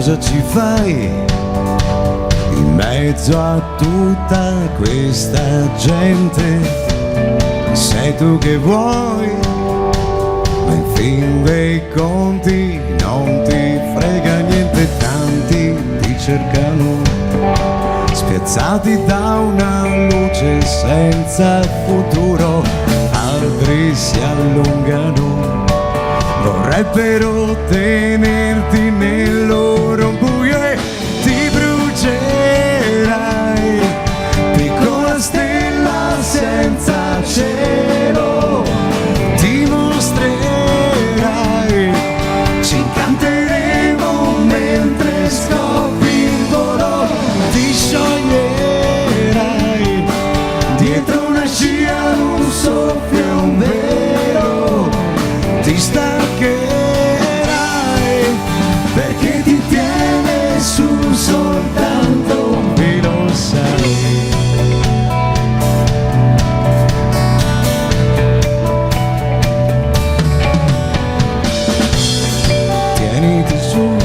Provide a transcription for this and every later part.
cosa ci fai in mezzo a tutta questa gente? Sei tu che vuoi, ma in fin dei conti non ti frega niente. Tanti ti cercano, spiazzati da una luce senza futuro. Altri si allungano, vorrebbero tenerti nel loro buio e ti brucerai, piccola stella senza cielo. Ti mostrerai, ci incanteremo mentre scoppi il volo. Ti scioglierai dietro una scia, un soffio e un velo. Ti staccherai perché ti tiene su soltanto e lo sai. Tieniti su,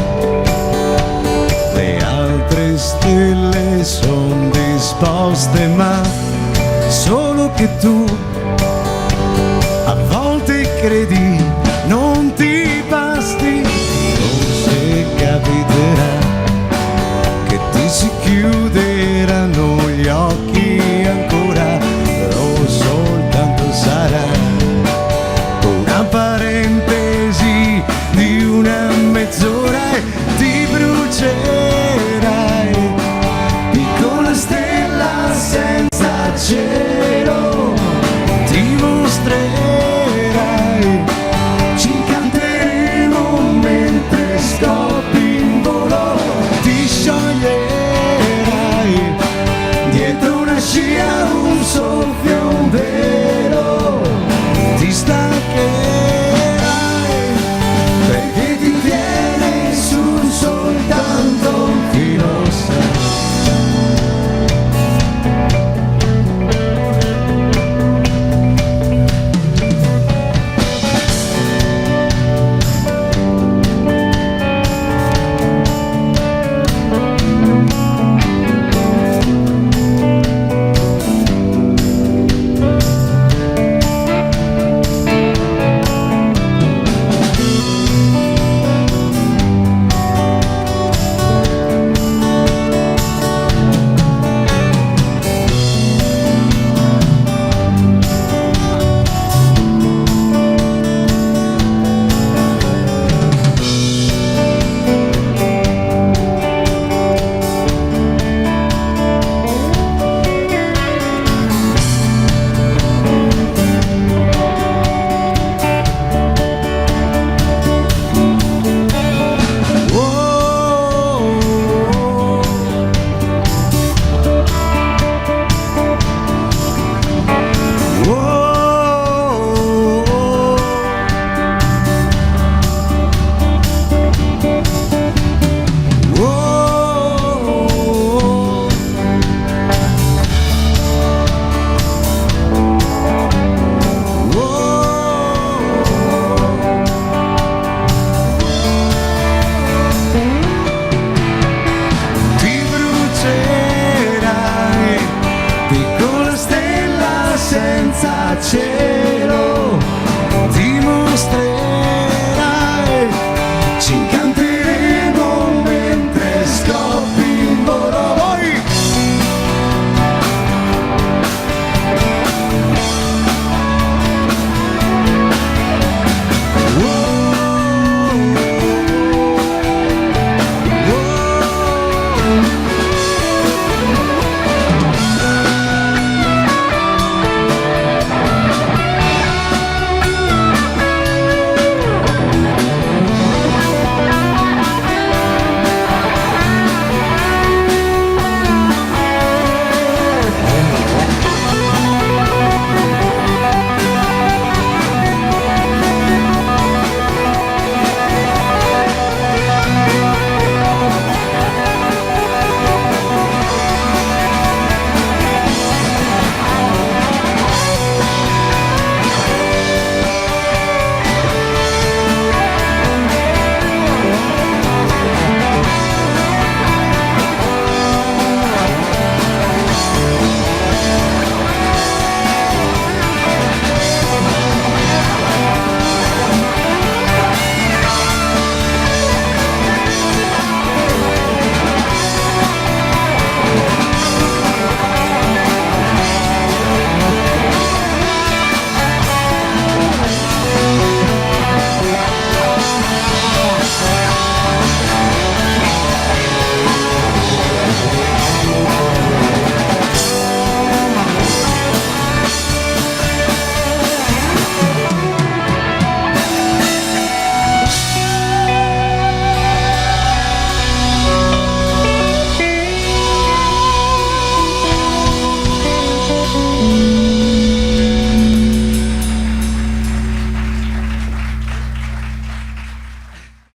le altre stelle son disposte, ma solo che tu a volte credi